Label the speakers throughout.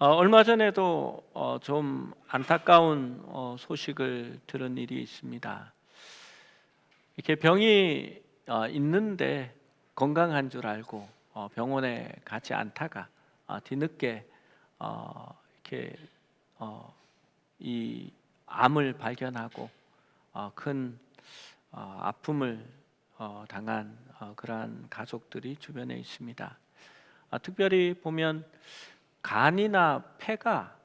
Speaker 1: 얼마 전에도 좀 안타까운 소식을 들은 일이 있습니다. 이렇게 병이 있는데 건강한 줄 알고 병원에 가지 않다가 뒤늦게 이렇게 이 암을 발견하고 큰 아픔을 당한 그러한 가족들이 주변에 있습니다. 특별히 보면 간이나 폐가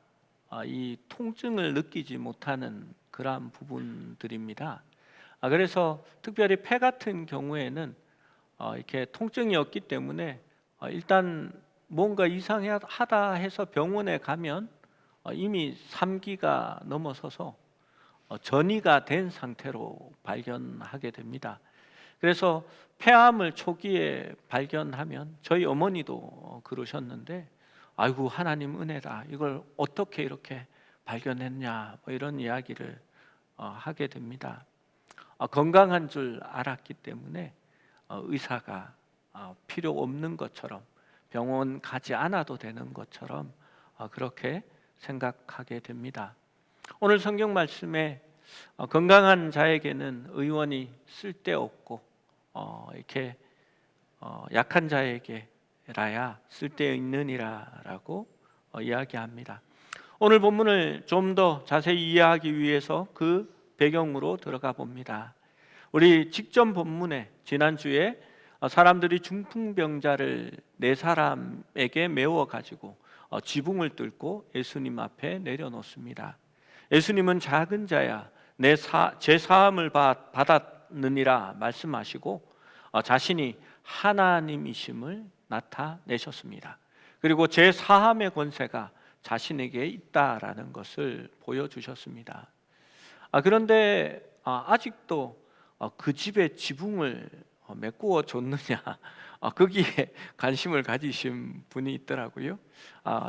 Speaker 1: 이 통증을 느끼지 못하는 그러한 부분들입니다. 그래서 특별히 폐 같은 경우에는 이렇게 통증이 없기 때문에 일단 뭔가 이상하다 해서 병원에 가면 이미 3기가 넘어서서 전이가 된 상태로 발견하게 됩니다. 그래서 폐암을 초기에 발견하면 저희 어머니도 그러셨는데, 아이고 하나님 은혜다, 이걸 어떻게 이렇게 발견했냐, 뭐 이런 이야기를 하게 됩니다. 건강한 줄 알았기 때문에 의사가 필요 없는 것처럼, 병원 가지 않아도 되는 것처럼 그렇게 생각하게 됩니다. 오늘 성경 말씀에 건강한 자에게는 의원이 쓸데없고 이렇게 약한 자에게라야 쓸데있느니라라고 이야기합니다. 오늘 본문을 좀 더 자세히 이해하기 위해서 그 배경으로 들어가 봅니다. 우리 직전 본문에 지난주에 사람들이 중풍병자를 4사람에게 메워 가지고 지붕을 뚫고 예수님 앞에 내려놓습니다. 예수님은 작은 자야, 제 사함을 받았느니라 말씀하시고 자신이 하나님이심을 나타내셨습니다. 그리고 제 사함의 권세가 자신에게 있다라는 것을 보여주셨습니다. 그런데 아직도 그 집의 지붕을 메꾸어 줬느냐, 거기에 관심을 가지신 분이 있더라고요.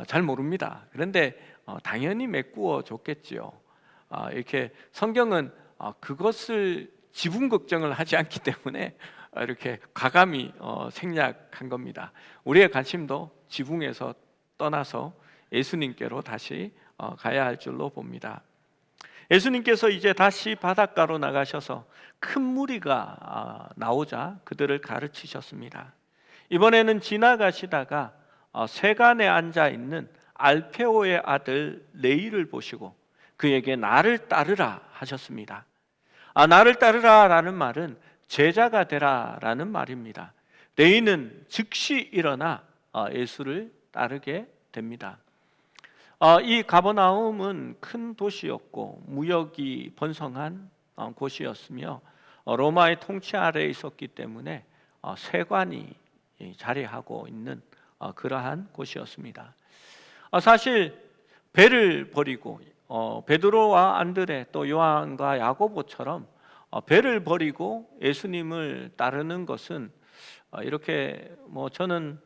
Speaker 1: 잘 모릅니다. 그런데 당연히 메꾸어 줬겠지요. 이렇게 성경은 그것을 지붕 걱정을 하지 않기 때문에 이렇게 과감히 생략한 겁니다. 우리의 관심도 지붕에서 떠나서 예수님께로 다시 가야 할 줄로 봅니다. 예수님께서 이제 다시 바닷가로 나가셔서 큰 무리가 나오자 그들을 가르치셨습니다. 이번에는 지나가시다가 세간에 앉아 있는 알페오의 아들 레위를 보시고 그에게 나를 따르라 하셨습니다. 나를 따르라 라는 말은 제자가 되라 라는 말입니다. 레위는 즉시 일어나 예수를 따르게 됩니다. 이 가버나움은 큰 도시였고 무역이 번성한 곳이었으며 로마의 통치 아래에 있었기 때문에 세관이 자리하고 있는 그러한 곳이었습니다. 사실 배를 버리고 베드로와 안드레 또 요한과 야고보처럼 배를 버리고 예수님을 따르는 것은 이렇게 저는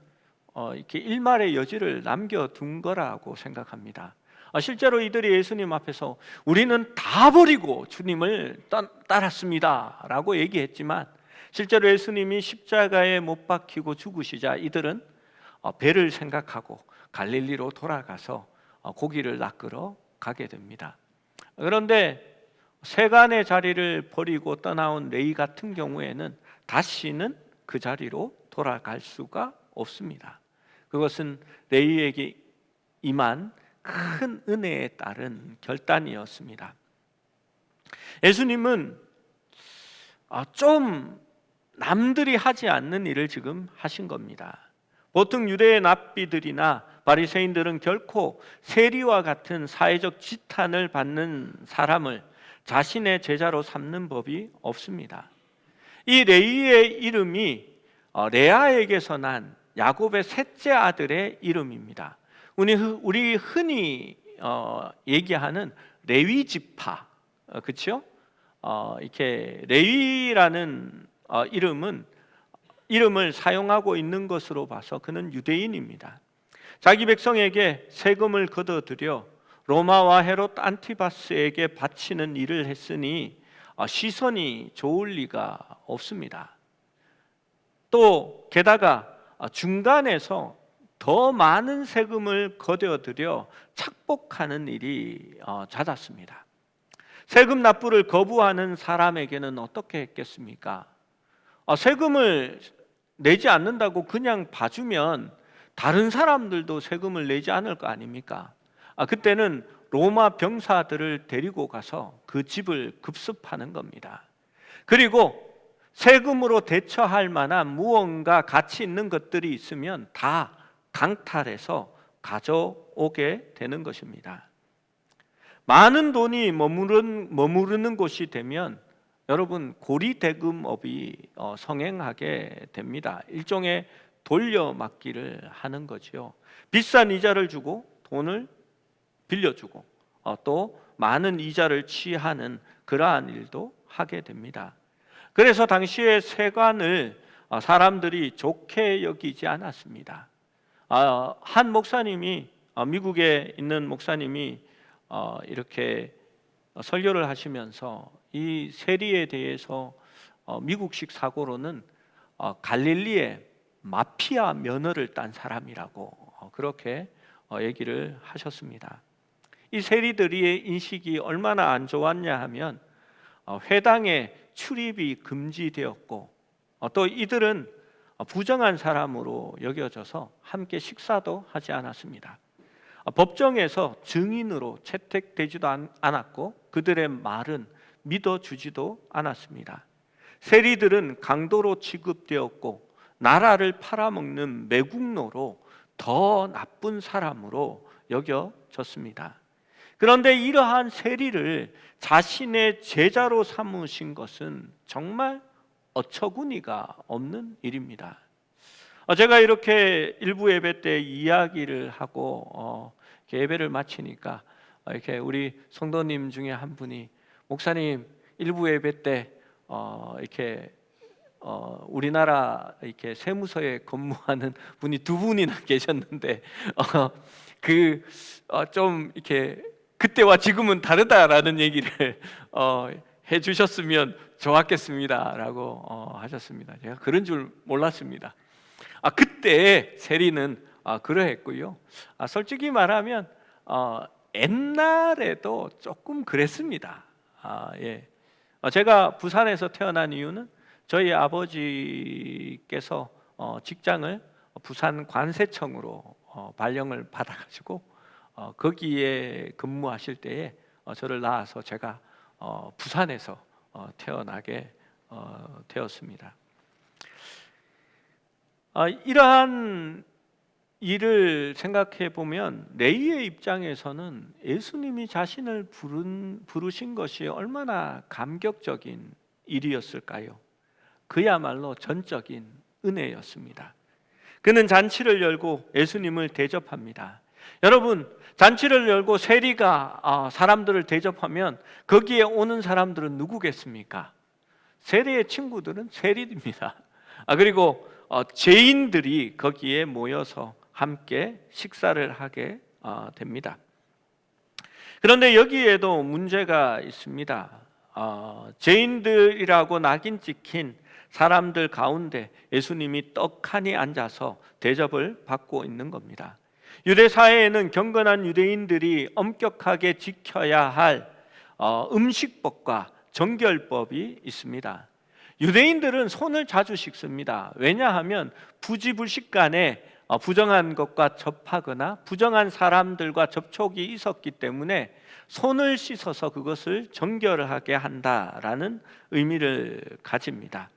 Speaker 1: 이렇게 일말의 여지를 남겨둔 거라고 생각합니다. 실제로 이들이 예수님 앞에서 우리는 다 버리고 주님을 따랐습니다 라고 얘기했지만, 실제로 예수님이 십자가에 못 박히고 죽으시자 이들은 배를 생각하고 갈릴리로 돌아가서 고기를 낚으러 가게 됩니다. 그런데 세간의 자리를 버리고 떠나온 레위 같은 경우에는 다시는 그 자리로 돌아갈 수가 없습니다. 그것은 레위에게 임한 큰 은혜에 따른 결단이었습니다. 예수님은 좀 남들이 하지 않는 일을 지금 하신 겁니다. 보통 유대의 랍비들이나 바리새인들은 결코 세리와 같은 사회적 지탄을 받는 사람을 자신의 제자로 삼는 법이 없습니다. 이 레위의 이름이 레아에게서 난 야곱의 셋째 아들의 이름입니다. 우리 흔히 얘기하는 레위 지파, 그렇죠? 이렇게 레위라는 이름을 사용하고 있는 것으로 봐서 그는 유대인입니다. 자기 백성에게 세금을 걷어들여 로마와 헤롯 안티바스에게 바치는 일을 했으니 시선이 좋을 리가 없습니다. 또 게다가 중간에서 더 많은 세금을 거두어들여 착복하는 일이 잦았습니다. 세금 납부를 거부하는 사람에게는 어떻게 했겠습니까? 세금을 내지 않는다고 그냥 봐주면 다른 사람들도 세금을 내지 않을 거 아닙니까? 그때는 로마 병사들을 데리고 가서 그 집을 급습하는 겁니다. 그리고 세금으로 대처할 만한 무언가 가치 있는 것들이 있으면 다 강탈해서 가져오게 되는 것입니다. 많은 돈이 머무르는 곳이 되면 여러분 고리대금업이 성행하게 됩니다. 일종의 돌려막기를 하는 거지요. 비싼 이자를 주고 돈을 빌려주고 또 많은 이자를 취하는 그러한 일도 하게 됩니다. 그래서 당시의 세관을 사람들이 좋게 여기지 않았습니다. 한 목사님이 미국에 있는 목사님이 이렇게 설교를 하시면서 이 세리에 대해서 미국식 사고로는 갈릴리의 마피아 면허를 딴 사람이라고 그렇게 얘기를 하셨습니다. 이 세리들의 인식이 얼마나 안 좋았냐 하면 회당에 출입이 금지되었고 또 이들은 부정한 사람으로 여겨져서 함께 식사도 하지 않았습니다. 법정에서 증인으로 채택되지도 않았고 그들의 말은 믿어주지도 않았습니다. 세리들은 강도로 취급되었고 나라를 팔아먹는 매국노로 더 나쁜 사람으로 여겨졌습니다. 그런데 이러한 세리를 자신의 제자로 삼으신 것은 정말 어처구니가 없는 일입니다. 제가 이렇게 일부 예배 때 이야기를 하고 예배를 마치니까 이렇게 우리 성도님 중에 한 분이 목사님 일부 예배 때 이렇게 우리나라 이렇게 세무서에 근무하는 분이 두 분이나 계셨는데 좀 이렇게 그때와 지금은 다르다라는 얘기를 해주셨으면 좋았겠습니다라고 하셨습니다. 제가 그런 줄 몰랐습니다. 그때 세리는 그러했고요. 솔직히 말하면 옛날에도 조금 그랬습니다. 예. 제가 부산에서 태어난 이유는 저희 아버지께서 직장을 부산 관세청으로 발령을 받아가지고 거기에 근무하실 때에 저를 낳아서 제가 부산에서 태어나게 되었습니다. 이러한 일을 생각해 보면 레위의 입장에서는 예수님이 자신을 부르신 것이 얼마나 감격적인 일이었을까요? 그야말로 전적인 은혜였습니다. 그는 잔치를 열고 예수님을 대접합니다. 여러분, 잔치를 열고 세리가 사람들을 대접하면 거기에 오는 사람들은 누구겠습니까? 세리의 친구들은 세리입니다. 그리고 죄인들이 거기에 모여서 함께 식사를 하게 됩니다. 그런데 여기에도 문제가 있습니다. 죄인들이라고 낙인 찍힌 사람들 가운데 예수님이 떡하니 앉아서 대접을 받고 있는 겁니다. 유대 사회에는 경건한 유대인들이 엄격하게 지켜야 할 음식법과 정결법이 있습니다. 유대인들은 손을 자주 씻습니다. 왜냐하면 부지불식간에 부정한 것과 접하거나 부정한 사람들과 접촉이 있었기 때문에 손을 씻어서 그것을 정결하게 한다라는 의미를 가집니다.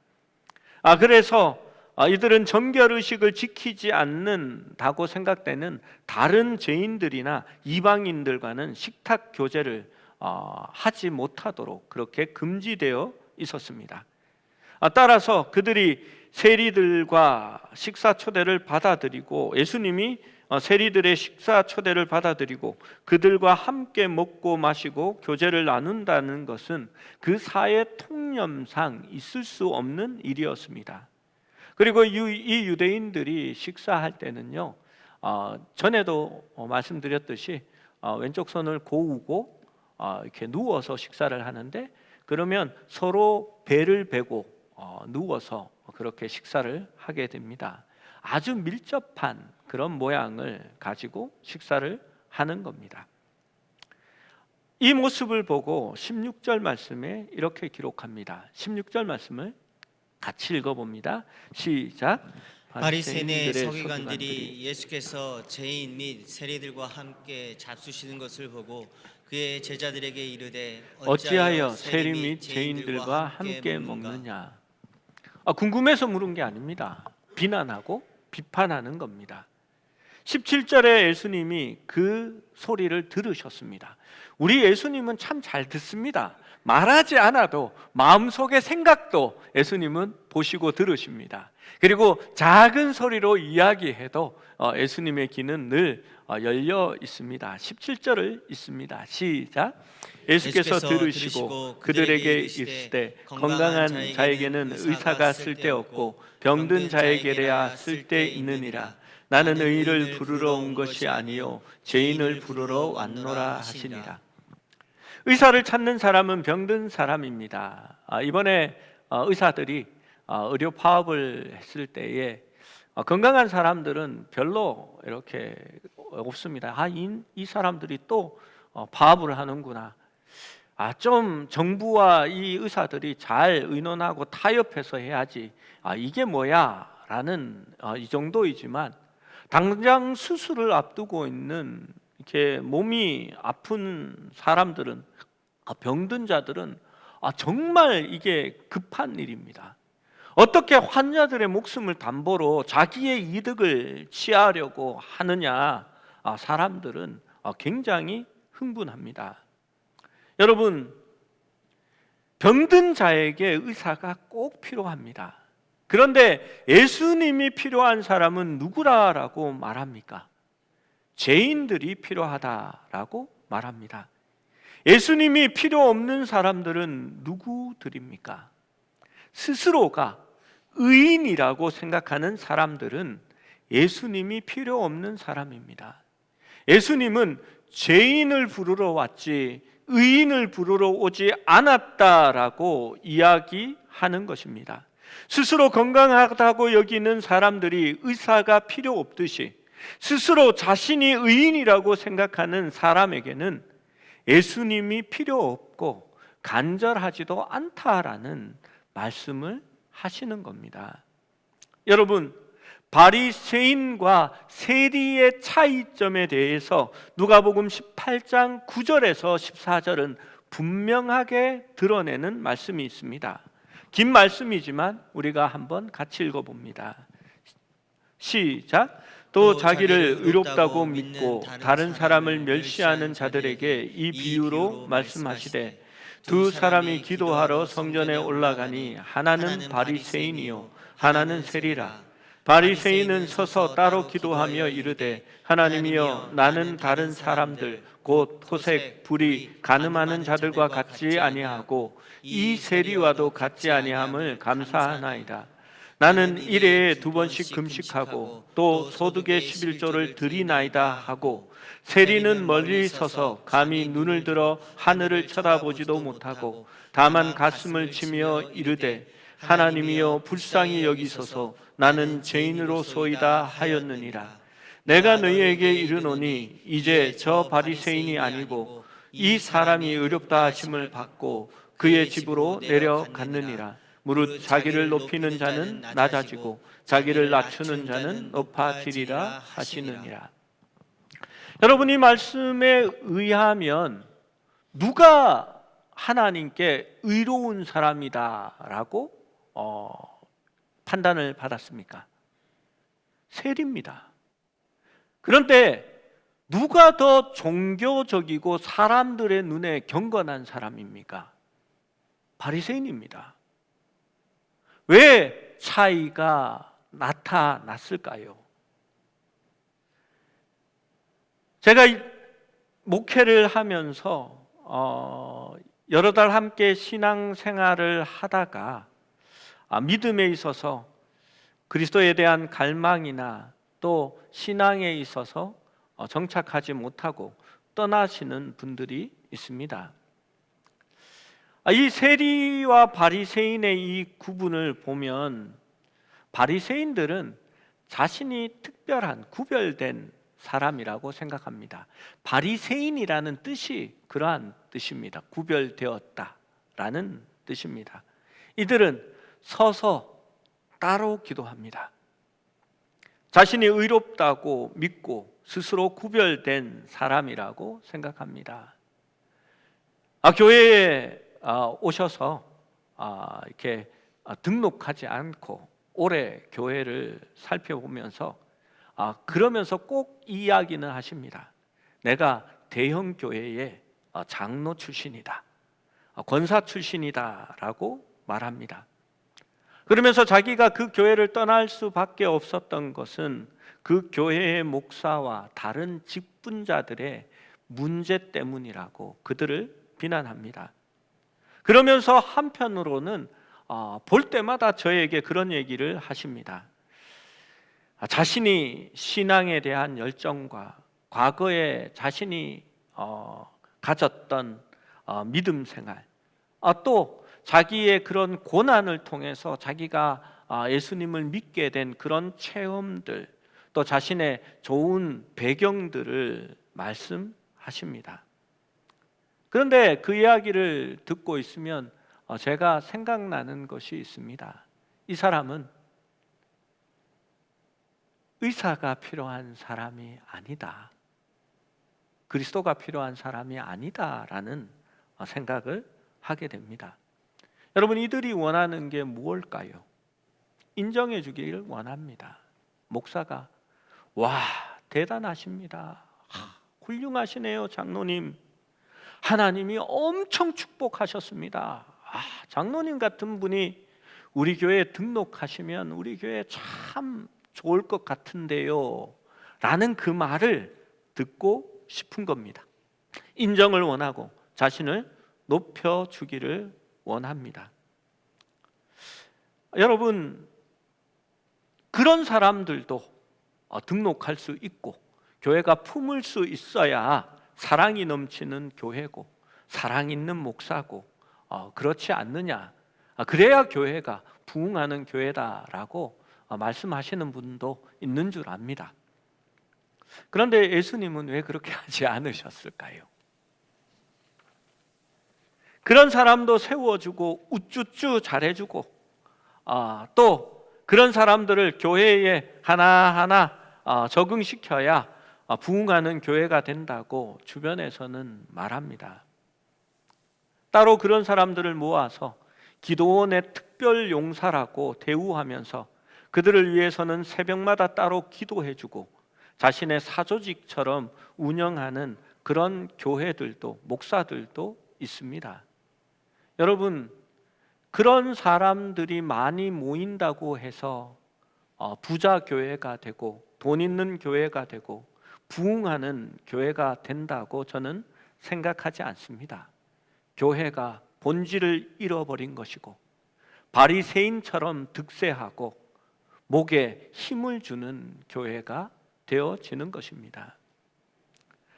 Speaker 1: 그래서 이들은 정결의식을 지키지 않는다고 생각되는 다른 죄인들이나 이방인들과는 식탁 교제를 하지 못하도록 그렇게 금지되어 있었습니다. 따라서 그들이 세리들과 식사 초대를 받아들이고 예수님이 세리들의 식사 초대를 받아들이고 그들과 함께 먹고 마시고 교제를 나눈다는 것은 그 사회 통념상 있을 수 없는 일이었습니다. 그리고 이 유대인들이 식사할 때는요, 전에도 말씀드렸듯이 왼쪽 손을 고우고 이렇게 누워서 식사를 하는데 그러면 서로 배를 베고 누워서 그렇게 식사를 하게 됩니다. 아주 밀접한 그런 모양을 가지고 식사를 하는 겁니다. 이 모습을 보고 16절 말씀에 이렇게 기록합니다. 16절 말씀을 같이 읽어봅니다. 시작.
Speaker 2: 바리새인의 서기관들이 예수께서 죄인 및 세리들과 함께 잡수시는 것을 보고 그의 제자들에게 이르되
Speaker 1: 어찌하여 세리 및 죄인들과 함께 먹느냐. 궁금해서 물은 게 아닙니다. 비난하고 비판하는 겁니다. 17절에 예수님이 그 소리를 들으셨습니다. 우리 예수님은 참 잘 듣습니다. 말하지 않아도 마음속의 생각도 예수님은 보시고 들으십니다. 그리고 작은 소리로 이야기해도 예수님의 귀는 늘 열려 있습니다. 17절을 읽습니다. 시작. 예수께서 들으시고 그들에게 이르시되 건강한 자에게는 의사가 쓸데없고 병든 자에게야 쓸데있느니라. 나는 의인을 부르러 온 것이 아니요 죄인을 부르러 왔노라 하시니라. 의사를 찾는 사람은 병든 사람입니다. 이번에 의사들이 의료 파업을 했을 때에 건강한 사람들은 별로 이렇게 없습니다. 이 사람들이 또 파업을 하는구나. 좀 정부와 이 의사들이 잘 의논하고 타협해서 해야지. 이게 뭐야? 라는 이 정도이지만 당장 수술을 앞두고 있는 이렇게 몸이 아픈 사람들은, 병든 자들은 정말 이게 급한 일입니다. 어떻게 환자들의 목숨을 담보로 자기의 이득을 취하려고 하느냐, 사람들은 굉장히 흥분합니다. 여러분, 병든 자에게 의사가 꼭 필요합니다. 그런데 예수님이 필요한 사람은 누구라고 말합니까? 죄인들이 필요하다라고 말합니다. 예수님이 필요 없는 사람들은 누구들입니까? 스스로가 의인이라고 생각하는 사람들은 예수님이 필요 없는 사람입니다. 예수님은 죄인을 부르러 왔지 의인을 부르러 오지 않았다라고 이야기하는 것입니다. 스스로 건강하다고 여기는 사람들이 의사가 필요 없듯이 스스로 자신이 의인이라고 생각하는 사람에게는 예수님이 필요 없고 간절하지도 않다라는 말씀을 하시는 겁니다. 여러분, 바리새인과 세리의 차이점에 대해서 누가복음 18장 9절에서 14절은 분명하게 드러내는 말씀이 있습니다. 긴 말씀이지만 우리가 한번 같이 읽어봅니다. 시작. 또 자기를 의롭다고 믿고 다른 사람을 멸시하는 자들에게 이 비유로 말씀하시되 두 사람이 기도하러 성전에 올라가니 하나는 바리새인이요 하나는 세리라. 바리새인은 서서 따로 기도하며 이르되 하나님이여 나는 다른 사람들 곧 토색, 불의, 간음하는 자들과 같지 아니하고 이 세리와도 같지 아니함을 감사하나이다. 나는 일회에 2번씩 금식하고 또 소득의 11조를 드리나이다 하고 세리는 멀리 서서 감히 눈을 들어 하늘을 쳐다보지도 못하고 다만 가슴을 치며 이르되 하나님이여 불쌍히 여기소서 나는 죄인으로소이다 하였느니라. 내가 너희에게 이르노니 이제 저 바리새인이 아니고 이 사람이 의롭다 하심을 받고 그의 집으로 내려갔느니라. 무릇 자기를 높이는 자는 낮아지고 자기를 낮추는 자는 높아지리라 하시느니라. 여러분, 이 말씀에 의하면 누가 하나님께 의로운 사람이다라고 판단을 받았습니까? 세리입니다. 그런데 누가 더 종교적이고 사람들의 눈에 경건한 사람입니까? 바리새인입니다. 왜 차이가 나타났을까요? 제가 목회를 하면서 여러 달 함께 신앙생활을 하다가 믿음에 있어서 그리스도에 대한 갈망이나 또 신앙에 있어서 정착하지 못하고 떠나시는 분들이 있습니다. 이 세리와 바리새인의 이 구분을 보면 바리새인들은 자신이 특별한 구별된 사람이라고 생각합니다. 바리새인이라는 뜻이 그러한 뜻입니다. 구별되었다라는 뜻입니다. 이들은 서서 따로 기도합니다. 자신이 의롭다고 믿고 스스로 구별된 사람이라고 생각합니다. 교회에 오셔서 이렇게 등록하지 않고 오래 교회를 살펴보면서 그러면서 꼭 이야기는 하십니다. 내가 대형 교회의 장로 출신이다, 권사 출신이다 라고 말합니다. 그러면서 자기가 그 교회를 떠날 수밖에 없었던 것은 그 교회의 목사와 다른 직분자들의 문제 때문이라고 그들을 비난합니다. 그러면서 한편으로는 볼 때마다 저에게 그런 얘기를 하십니다. 자신이 신앙에 대한 열정과 과거에 자신이 가졌던 믿음 생활, 또 자기의 그런 고난을 통해서 자기가 예수님을 믿게 된 그런 체험들, 또 자신의 좋은 배경들을 말씀하십니다. 그런데 그 이야기를 듣고 있으면 제가 생각나는 것이 있습니다. 이 사람은 의사가 필요한 사람이 아니다, 그리스도가 필요한 사람이 아니다라는 생각을 하게 됩니다. 여러분, 이들이 원하는 게 무엇일까요? 인정해 주기를 원합니다. 목사가 와, 대단하십니다, 훌륭하시네요 장로님, 하나님이 엄청 축복하셨습니다, 장로님 같은 분이 우리 교회에 등록하시면 우리 교회 참 좋을 것 같은데요 라는 그 말을 듣고 싶은 겁니다. 인정을 원하고 자신을 높여주기를 원합니다. 여러분, 그런 사람들도 등록할 수 있고 교회가 품을 수 있어야 사랑이 넘치는 교회고 사랑 있는 목사고, 그렇지 않느냐, 그래야 교회가 부흥하는 교회다라고 말씀하시는 분도 있는 줄 압니다. 그런데 예수님은 왜 그렇게 하지 않으셨을까요? 그런 사람도 세워주고 우쭈쭈 잘해주고, 또 그런 사람들을 교회에 하나하나 적응시켜야 부흥하는 교회가 된다고 주변에서는 말합니다. 따로 그런 사람들을 모아서 기도원의 특별 용사라고 대우하면서 그들을 위해서는 새벽마다 따로 기도해주고 자신의 사조직처럼 운영하는 그런 교회들도, 목사들도 있습니다. 여러분, 그런 사람들이 많이 모인다고 해서 부자 교회가 되고 돈 있는 교회가 되고 부흥하는 교회가 된다고 저는 생각하지 않습니다. 교회가 본질을 잃어버린 것이고 바리새인처럼 득세하고 목에 힘을 주는 교회가 되어지는 것입니다.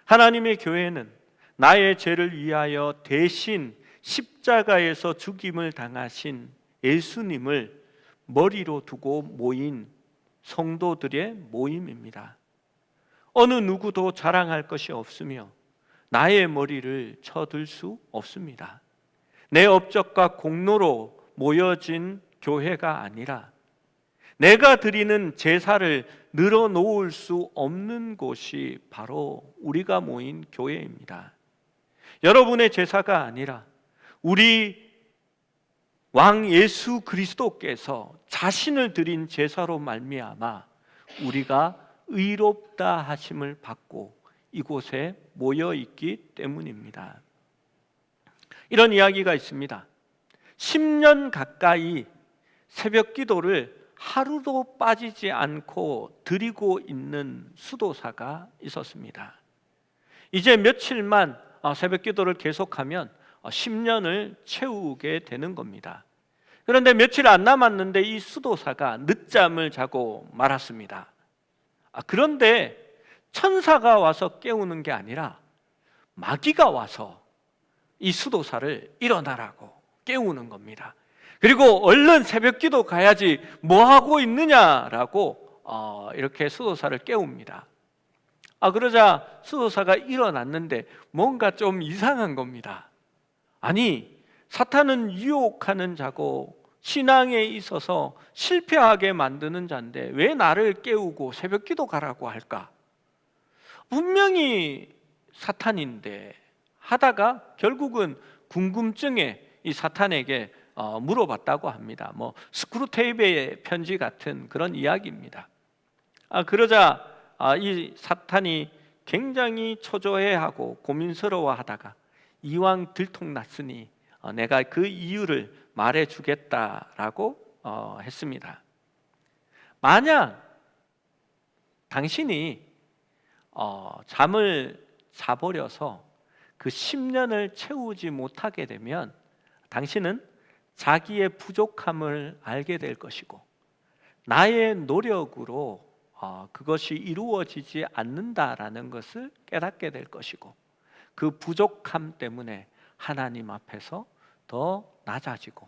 Speaker 1: 하나님의 교회는 나의 죄를 위하여 대신 십자가에서 죽임을 당하신 예수님을 머리로 두고 모인 성도들의 모임입니다. 어느 누구도 자랑할 것이 없으며 나의 머리를 쳐들 수 없습니다. 내 업적과 공로로 모여진 교회가 아니라 내가 드리는 제사를 늘어놓을 수 없는 곳이 바로 우리가 모인 교회입니다. 여러분의 제사가 아니라 우리 왕 예수 그리스도께서 자신을 드린 제사로 말미암아 우리가 의롭다 하심을 받고 이곳에 모여 있기 때문입니다. 이런 이야기가 있습니다. 10년 가까이 새벽 기도를 하루도 빠지지 않고 드리고 있는 수도사가 있었습니다. 이제 며칠만 새벽 기도를 계속하면 10년을 채우게 되는 겁니다. 그런데 며칠 안 남았는데 이 수도사가 늦잠을 자고 말았습니다. 그런데 천사가 와서 깨우는 게 아니라 마귀가 와서 이 수도사를 일어나라고 깨우는 겁니다. 그리고 얼른 새벽 기도 가야지 뭐 하고 있느냐라고 이렇게 수도사를 깨웁니다. 그러자 수도사가 일어났는데 뭔가 좀 이상한 겁니다. 아니, 사탄은 유혹하는 자고 신앙에 있어서 실패하게 만드는 자인데 왜 나를 깨우고 새벽 기도 가라고 할까? 분명히 사탄인데 하다가 결국은 궁금증에 이 사탄에게 물어봤다고 합니다. 뭐 스크루테이프의 편지 같은 그런 이야기입니다. 그러자 이 사탄이 굉장히 초조해하고 고민스러워하다가 이왕 들통났으니 내가 그 이유를 말해주겠다라고 했습니다. 만약 당신이 잠을 자버려서 그 10년을 채우지 못하게 되면 당신은 자기의 부족함을 알게 될 것이고 나의 노력으로 그것이 이루어지지 않는다라는 것을 깨닫게 될 것이고 그 부족함 때문에 하나님 앞에서 더 낮아지고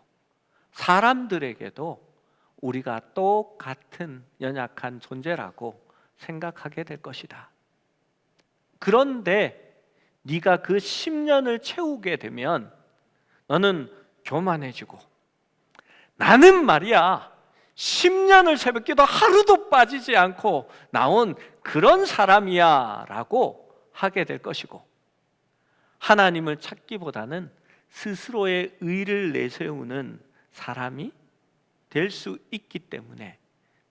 Speaker 1: 사람들에게도 우리가 똑같은 연약한 존재라고 생각하게 될 것이다. 그런데 네가 그 10년을 채우게 되면 너는 교만해지고 나는 말이야 10년을 새벽기도 하루도 빠지지 않고 나온 그런 사람이야 라고 하게 될 것이고 하나님을 찾기보다는 스스로의 의를 내세우는 사람이 될 수 있기 때문에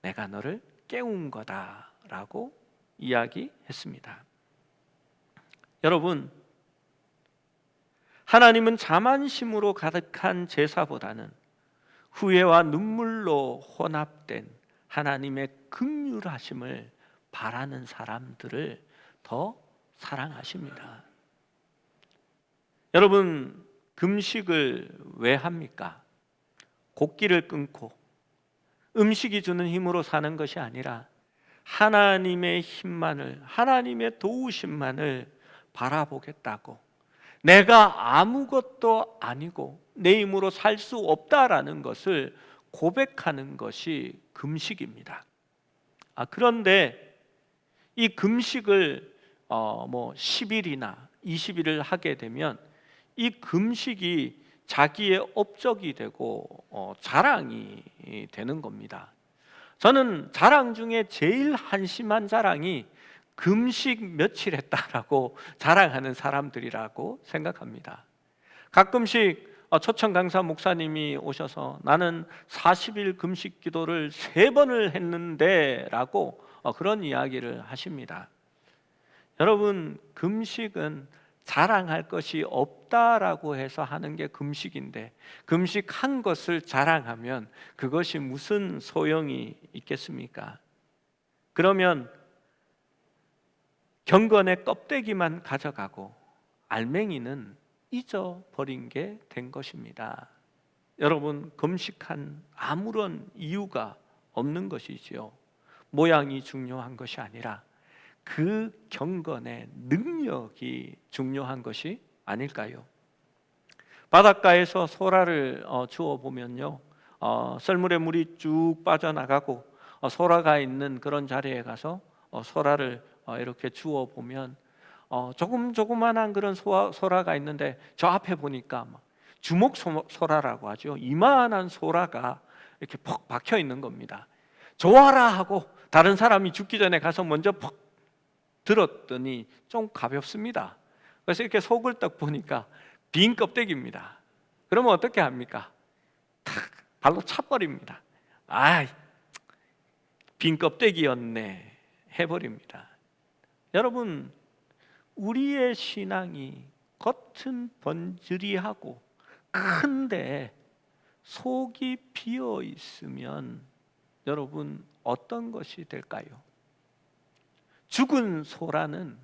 Speaker 1: 내가 너를 깨운 거다라고 이야기했습니다. 여러분, 하나님은 자만심으로 가득한 제사보다는 후회와 눈물로 혼합된 하나님의 긍휼하심을 바라는 사람들을 더 사랑하십니다. 여러분, 금식을 왜 합니까? 곡기를 끊고 음식이 주는 힘으로 사는 것이 아니라 하나님의 힘만을, 하나님의 도우심만을 바라보겠다고, 내가 아무것도 아니고 내 힘으로 살 수 없다라는 것을 고백하는 것이 금식입니다. 그런데 이 금식을 10일이나 20일을 하게 되면 이 금식이 자기의 업적이 되고 자랑이 되는 겁니다. 저는 자랑 중에 제일 한심한 자랑이 금식 며칠 했다라고 자랑하는 사람들이라고 생각합니다. 가끔씩 초청 강사 목사님이 오셔서 나는 40일 금식 기도를 3번을 했는데 라고 그런 이야기를 하십니다. 여러분, 금식은 자랑할 것이 없다라고 해서 하는 게 금식인데 금식한 것을 자랑하면 그것이 무슨 소용이 있겠습니까? 그러면 경건의 껍데기만 가져가고 알맹이는 잊어버린 게 된 것입니다. 여러분, 금식한 아무런 이유가 없는 것이지요. 모양이 중요한 것이 아니라 그 경건의 능력이 중요한 것이 아닐까요? 바닷가에서 소라를 주워 보면요, 썰물에 물이 쭉 빠져나가고 소라가 있는 그런 자리에 가서 소라를 이렇게 주워 보면 조그만한 그런 소라가 있는데 저 앞에 보니까 주먹 소라라고 하죠. 이만한 소라가 이렇게 퍽 박혀 있는 겁니다. 좋아라 하고 다른 사람이 죽기 전에 가서 먼저 퍽 들었더니 좀 가볍습니다. 그래서 이렇게 속을 딱 보니까 빈 껍데기입니다. 그러면 어떻게 합니까? 탁 발로 차버립니다. 빈 껍데기였네 해버립니다. 여러분, 우리의 신앙이 겉은 번지르하고 큰데 속이 비어 있으면 여러분 어떤 것이 될까요? 죽은 소라는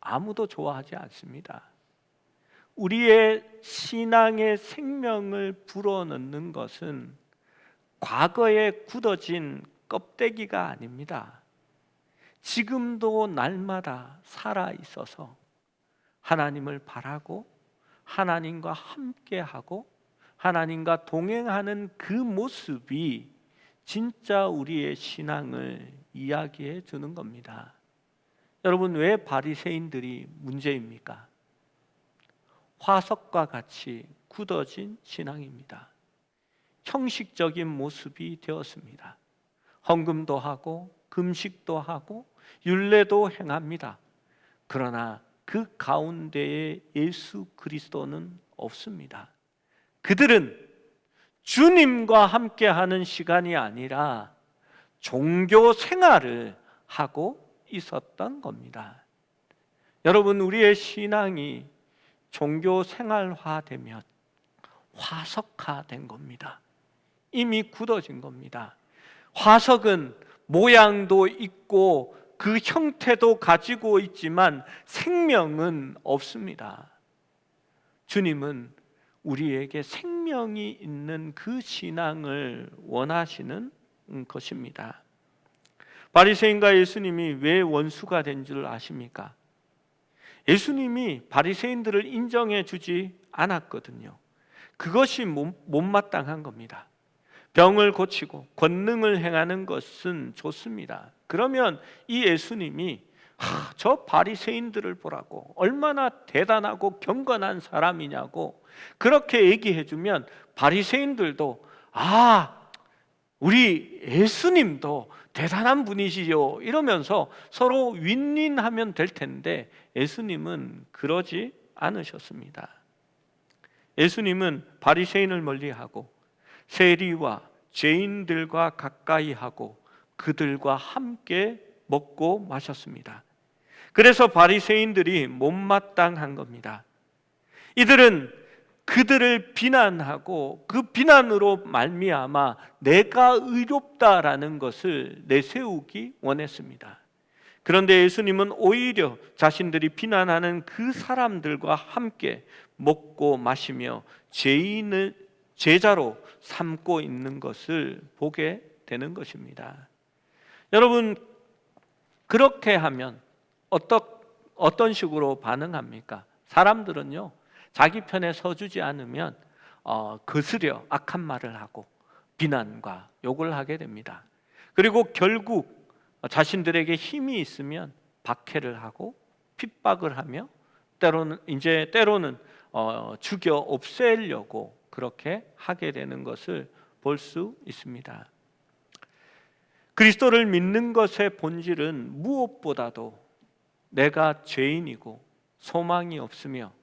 Speaker 1: 아무도 좋아하지 않습니다. 우리의 신앙의 생명을 불어넣는 것은 과거에 굳어진 껍데기가 아닙니다. 지금도 날마다 살아 있어서 하나님을 바라고 하나님과 함께하고 하나님과 동행하는 그 모습이 진짜 우리의 신앙을 이야기해 주는 겁니다. 여러분, 왜 바리새인들이 문제입니까? 화석과 같이 굳어진 신앙입니다. 형식적인 모습이 되었습니다. 헌금도 하고 금식도 하고 율례도 행합니다. 그러나 그 가운데에 예수 그리스도는 없습니다. 그들은 주님과 함께하는 시간이 아니라 종교 생활을 하고 있었던 겁니다. 여러분, 우리의 신앙이 종교 생활화되면 화석화된 겁니다. 이미 굳어진 겁니다. 화석은 모양도 있고 그 형태도 가지고 있지만 생명은 없습니다. 주님은 우리에게 생명이 있는 그 신앙을 원하시는 것입니다. 바리새인과 예수님이 왜 원수가 된 줄 아십니까? 예수님이 바리새인들을 인정해 주지 않았거든요. 그것이 못마땅한 겁니다. 병을 고치고 권능을 행하는 것은 좋습니다. 그러면 이 예수님이 저 바리새인들을 보라고 얼마나 대단하고 경건한 사람이냐고 그렇게 얘기해 주면 바리새인들도 우리 예수님도 대단한 분이시죠 이러면서 서로 윈윈하면 될 텐데 예수님은 그러지 않으셨습니다. 예수님은 바리새인을 멀리하고 세리와 죄인들과 가까이 하고 그들과 함께 먹고 마셨습니다. 그래서 바리새인들이 못마땅한 겁니다. 이들은 그들을 비난하고 그 비난으로 말미암아 내가 의롭다라는 것을 내세우기 원했습니다. 그런데 예수님은 오히려 자신들이 비난하는 그 사람들과 함께 먹고 마시며 죄인을 제자로 삼고 있는 것을 보게 되는 것입니다. 여러분, 그렇게 하면 어떤 식으로 반응합니까? 사람들은요, 자기 편에 서주지 않으면 거스려 악한 말을 하고 비난과 욕을 하게 됩니다. 그리고 결국 자신들에게 힘이 있으면 박해를 하고 핍박을 하며 때로는 죽여 없애려고 그렇게 하게 되는 것을 볼 수 있습니다. 그리스도를 믿는 것의 본질은 무엇보다도 내가 죄인이고 소망이 없으며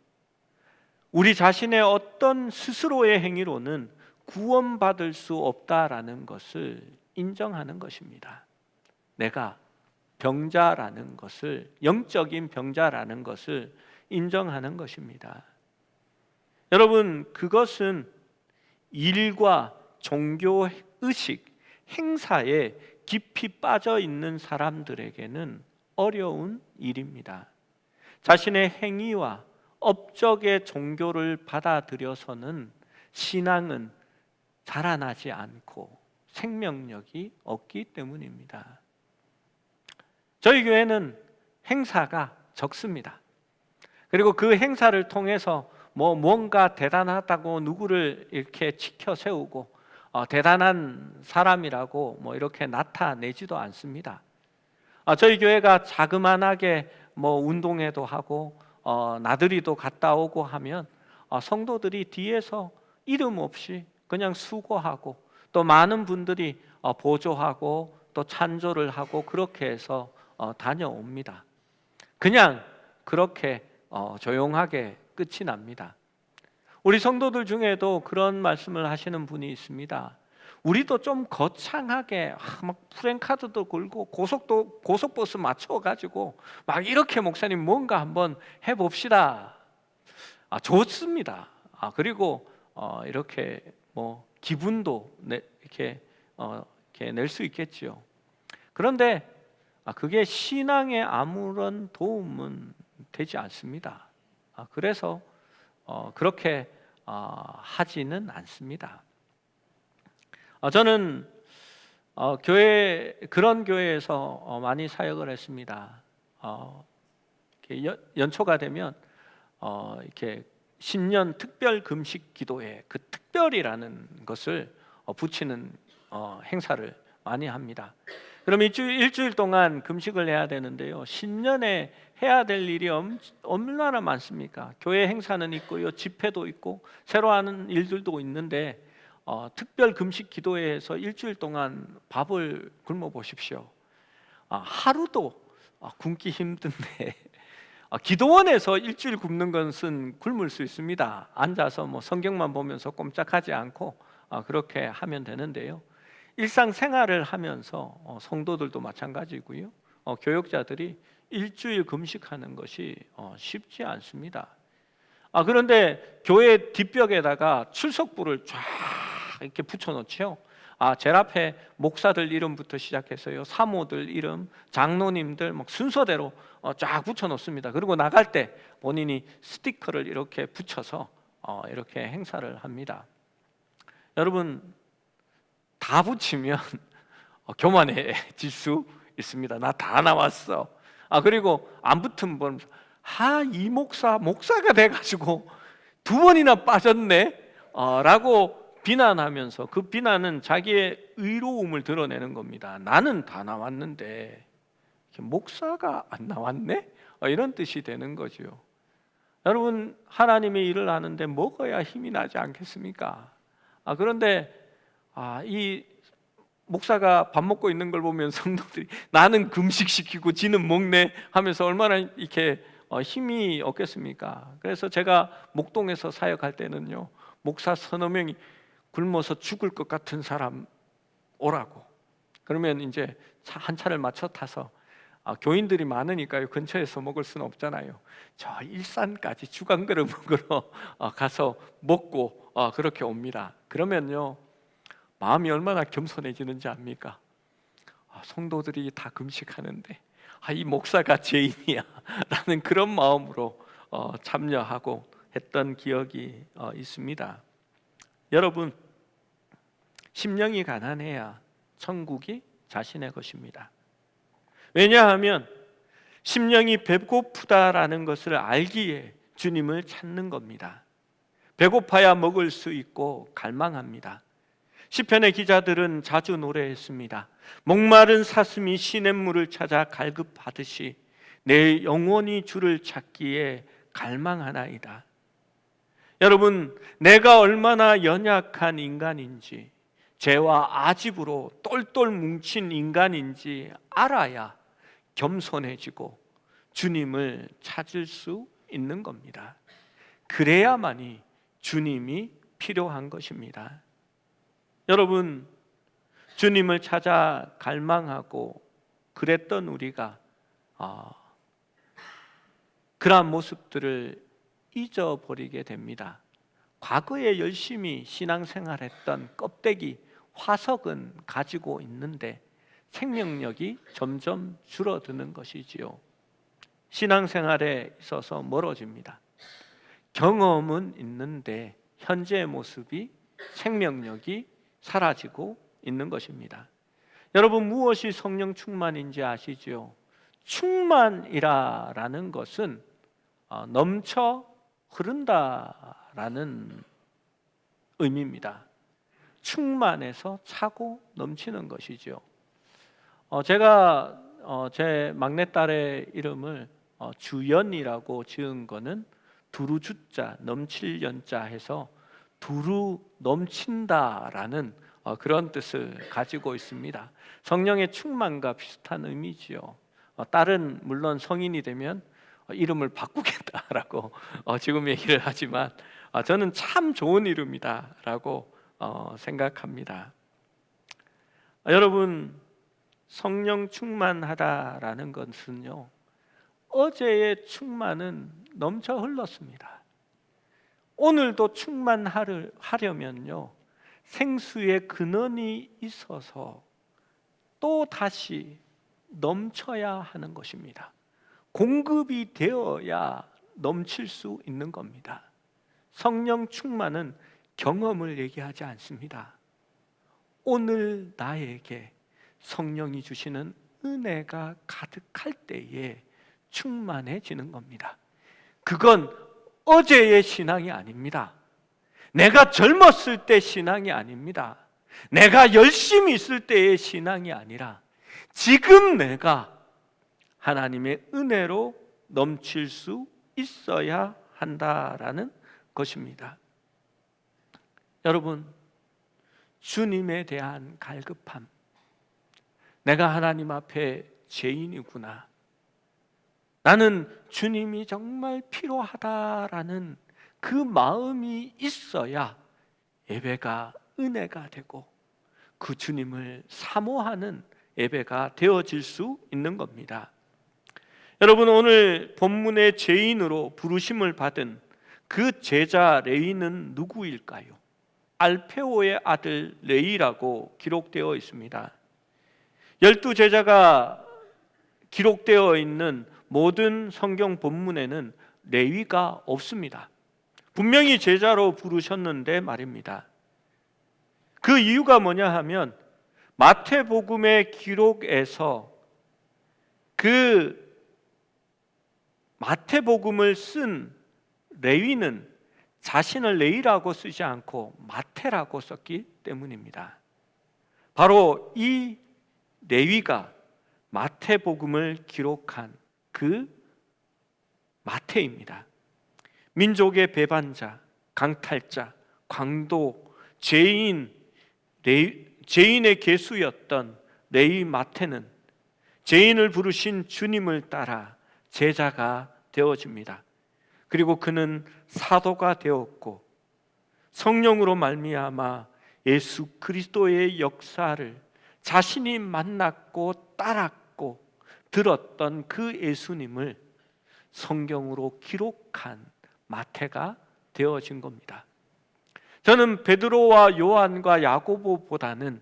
Speaker 1: 우리 자신의 어떤 스스로의 행위로는 구원받을 수 없다라는 것을 인정하는 것입니다. 내가 병자라는 것을, 영적인 병자라는 것을 인정하는 것입니다. 여러분, 그것은 일과 종교 의식, 행사에 깊이 빠져 있는 사람들에게는 어려운 일입니다. 자신의 행위와 업적의 종교를 받아들여서는 신앙은 자라나지 않고 생명력이 없기 때문입니다. 저희 교회는 행사가 적습니다. 그리고 그 행사를 통해서 뭔가 대단하다고 누구를 이렇게 치켜 세우고 대단한 사람이라고 이렇게 나타내지도 않습니다. 저희 교회가 자그만하게 운동회도 하고 나들이도 갔다 오고 하면 성도들이 뒤에서 이름 없이 그냥 수고하고 또 많은 분들이 보조하고 또 찬조를 하고 그렇게 해서 다녀옵니다. 그냥 그렇게 조용하게 끝이 납니다. 우리 성도들 중에도 그런 말씀을 하시는 분이 있습니다. 우리도 좀 거창하게 막 프랜카드도 걸고 고속버스 맞춰가지고 막 이렇게 목사님 뭔가 한번 해봅시다. 좋습니다. 그리고 이렇게 기분도 이렇게 낼 수 있겠지요. 그런데 그게 신앙에 아무런 도움은 되지 않습니다. 그래서 그렇게 하지는 않습니다. 저는 그런 교회에서 많이 사역을 했습니다. 연초가 되면 이렇게 신년 특별 금식 기도회, 그 특별이라는 것을 붙이는 행사를 많이 합니다. 그럼 일주일 동안 금식을 해야 되는데요, 신년에 해야 될 일이 얼마나 많습니까? 교회 행사는 있고요, 집회도 있고 새로 하는 일들도 있는데 특별 금식 기도회에서 일주일 동안 밥을 굶어 보십시오. 하루도 굶기 힘든데 기도원에서 일주일 굶는 것은 굶을 수 있습니다. 앉아서 뭐 성경만 보면서 꼼짝하지 않고 그렇게 하면 되는데요, 일상생활을 하면서 성도들도 마찬가지고요, 교역자들이 일주일 금식하는 것이 쉽지 않습니다. 그런데 교회 뒷벽에다가 출석부를 쫙 이렇게 붙여놓죠. 제일 앞에 목사들 이름부터 시작해서요, 사모들 이름, 장로님들 막 순서대로 쫙 붙여놓습니다. 그리고 나갈 때 본인이 스티커를 이렇게 붙여서 이렇게 행사를 합니다. 여러분, 다 붙이면 교만해질 수 있습니다. 나 다 나왔어. 그리고 안 붙은 분, 이 목사가 돼가지고 2번이나 빠졌네 라고 비난하면서, 그 비난은 자기의 의로움을 드러내는 겁니다. 나는 다 나왔는데 목사가 안 나왔네? 이런 뜻이 되는 거죠. 여러분, 하나님의 일을 하는데 먹어야 힘이 나지 않겠습니까? 그런데 이 목사가 밥 먹고 있는 걸 보면 성도들이 나는 금식시키고 지는 먹네 하면서 얼마나 이렇게 힘이 없겠습니까? 그래서 제가 목동에서 사역할 때는요, 목사 서너 명이 굶어서 죽을 것 같은 사람 오라고, 그러면 이제 한 차를 맞춰 타서, 교인들이 많으니까요, 근처에서 먹을 수는 없잖아요, 저 일산까지 죽 한 그릇 먹으러 가서 먹고 그렇게 옵니다. 그러면요, 마음이 얼마나 겸손해지는지 압니까? 성도들이 다 금식하는데 이 목사가 죄인이야 라는 그런 마음으로 참여하고 했던 기억이 있습니다. 여러분, 심령이 가난해야 천국이 자신의 것입니다. 왜냐하면 심령이 배고프다라는 것을 알기에 주님을 찾는 겁니다. 배고파야 먹을 수 있고 갈망합니다. 시편의 기자들은 자주 노래했습니다. 목마른 사슴이 시냇물을 찾아 갈급하듯이 내 영혼이 주를 찾기에 갈망하나이다. 여러분, 내가 얼마나 연약한 인간인지, 죄와 아집으로 똘똘 뭉친 인간인지 알아야 겸손해지고 주님을 찾을 수 있는 겁니다. 그래야만이 주님이 필요한 것입니다. 여러분, 주님을 찾아 갈망하고 그랬던 우리가 그러한 모습들을 잊어버리게 됩니다. 과거에 열심히 신앙생활했던 껍데기, 화석은 가지고 있는데 생명력이 점점 줄어드는 것이지요. 신앙생활에 있어서 멀어집니다. 경험은 있는데 현재의 모습이, 생명력이 사라지고 있는 것입니다. 여러분, 무엇이 성령 충만인지 아시죠? 충만이라는 것은 넘쳐 흐른다라는 의미입니다. 충만해서 차고 넘치는 것이죠. 제가 제 막내딸의 이름을 주연이라고 지은 거는 두루 주자, 넘칠 연자 해서 두루 넘친다라는 그런 뜻을 가지고 있습니다. 성령의 충만과 비슷한 의미지요. 딸은 물론 성인이 되면 이름을 바꾸겠다라고 지금 얘기를 하지만 저는 참 좋은 이름이다라고 생각합니다. 여러분, 성령 충만하다라는 것은요, 어제의 충만은 넘쳐 흘렀습니다. 오늘도 충만하려면요, 생수의 근원이 있어서 또 다시 넘쳐야 하는 것입니다. 공급이 되어야 넘칠 수 있는 겁니다. 성령 충만은 경험을 얘기하지 않습니다. 오늘 나에게 성령이 주시는 은혜가 가득할 때에 충만해지는 겁니다. 그건 어제의 신앙이 아닙니다. 내가 젊었을 때 신앙이 아닙니다. 내가 열심히 있을 때의 신앙이 아니라 지금 내가 하나님의 은혜로 넘칠 수 있어야 한다라는 것입니다. 여러분, 주님에 대한 갈급함, 내가 하나님 앞에 죄인이구나, 나는 주님이 정말 필요하다라는 그 마음이 있어야 예배가 은혜가 되고 그 주님을 사모하는 예배가 되어질 수 있는 겁니다. 여러분, 오늘 본문의 죄인으로 부르심을 받은 그 제자 레위는 누구일까요? 알페오의 아들 레위라고 기록되어 있습니다. 12제자가 기록되어 있는 모든 성경 본문에는 레위가 없습니다. 분명히 제자로 부르셨는데 말입니다. 그 이유가 뭐냐 하면 마태복음의 기록에서 그 마태복음을 쓴 레위는 자신을 레위라고 쓰지 않고 마태라고 썼기 때문입니다. 바로 이 레위가 마태복음을 기록한 그 마태입니다. 민족의 배반자, 강탈자, 강도, 죄인의 계수였던 레위 마태는 죄인을 부르신 주님을 따라 제자가 되어집니다. 그리고 그는 사도가 되었고 성령으로 말미암아 예수 그리스도의 역사를 자신이 만났고 따랐고 들었던 그 예수님을 성경으로 기록한 마태가 되어진 겁니다. 저는 베드로와 요한과 야고보보다는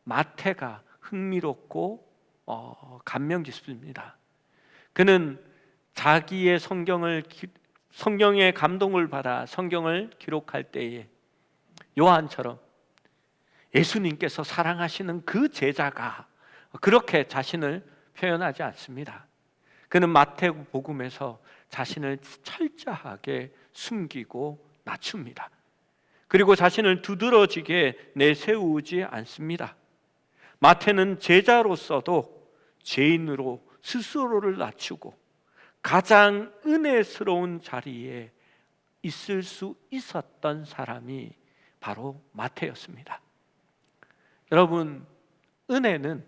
Speaker 1: 마태가 흥미롭고 감명 깊습니다. 그는 자기의 성경의 감동을 받아 성경을 기록할 때에 요한처럼 예수님께서 사랑하시는 그 제자가 그렇게 자신을 표현하지 않습니다. 그는 마태복음에서 자신을 철저하게 숨기고 낮춥니다. 그리고 자신을 두드러지게 내세우지 않습니다. 마태는 제자로서도 죄인으로 스스로를 낮추고 가장 은혜스러운 자리에 있을 수 있었던 사람이 바로 마태였습니다. 여러분, 은혜는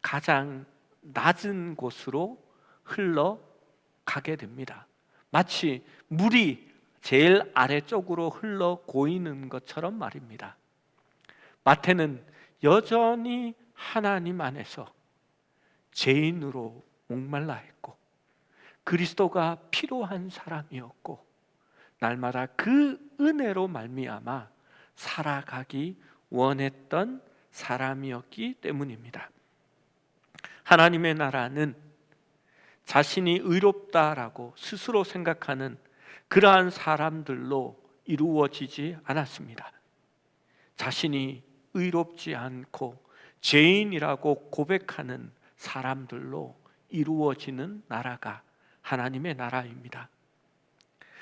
Speaker 1: 가장 낮은 곳으로 흘러가게 됩니다. 마치 물이 제일 아래쪽으로 흘러 고이는 것처럼 말입니다. 마태는 여전히 하나님 안에서 죄인으로 목말라 했고 그리스도가 필요한 사람이었고 날마다 그 은혜로 말미암아 살아가기 원했던 사람이었기 때문입니다. 하나님의 나라는 자신이 의롭다라고 스스로 생각하는 그러한 사람들로 이루어지지 않았습니다. 자신이 의롭지 않고 죄인이라고 고백하는 사람들로 이루어지는 나라가 하나님의 나라입니다.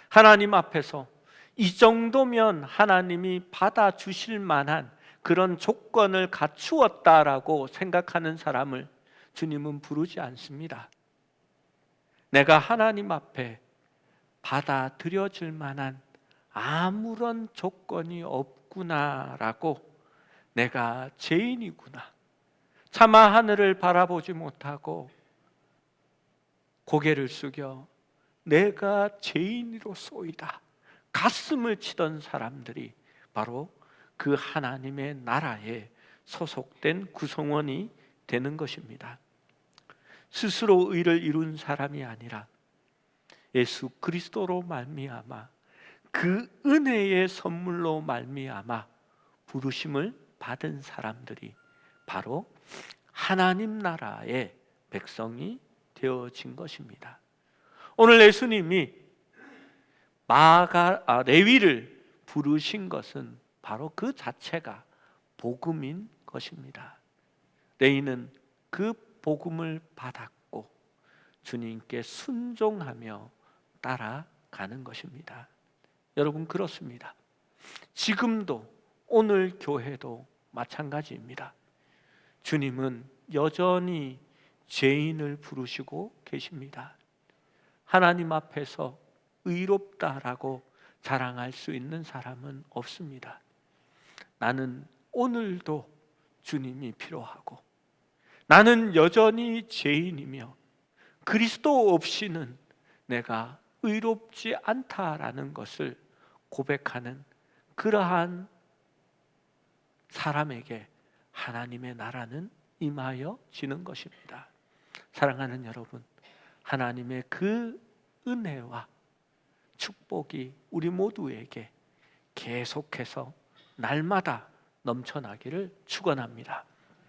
Speaker 1: 하나님 앞에서 이 정도면 하나님이 받아주실 만한 그런 조건을 갖추었다라고 생각하는 사람을 주님은 부르지 않습니다. 내가 하나님 앞에 받아들여질 만한 아무런 조건이 없구나라고, 내가 죄인이구나, 차마 하늘을 바라보지 못하고 고개를 숙여 내가 죄인으로소이다 가슴을 치던 사람들이 바로 그 하나님의 나라에 소속된 구성원이 되는 것입니다. 스스로 의를 이룬 사람이 아니라 예수 그리스도로 말미암아 그 은혜의 선물로 말미암아 부르심을 받은 사람들이 바로 하나님 나라의 백성이 되어진 것입니다. 오늘 예수님이 레위를 부르신 것은 바로 그 자체가 복음인 것입니다. 레위는 그 복음을 받았고 주님께 순종하며 따라가는 것입니다. 여러분, 그렇습니다. 지금도 오늘 교회도 마찬가지입니다. 주님은 여전히 죄인을 부르시고 계십니다. 하나님 앞에서 의롭다라고 자랑할 수 있는 사람은 없습니다. 나는 오늘도 주님이 필요하고, 나는 여전히 죄인이며 그리스도 없이는 내가 의롭지 않다라는 것을 고백하는 그러한 사람에게 하나님의 나라는 임하여지는 것입니다. 사랑하는 여러분, 하나님의 그 은혜와 축복이 우리 모두에게 계속해서 날마다 넘쳐나기를 축원합니다.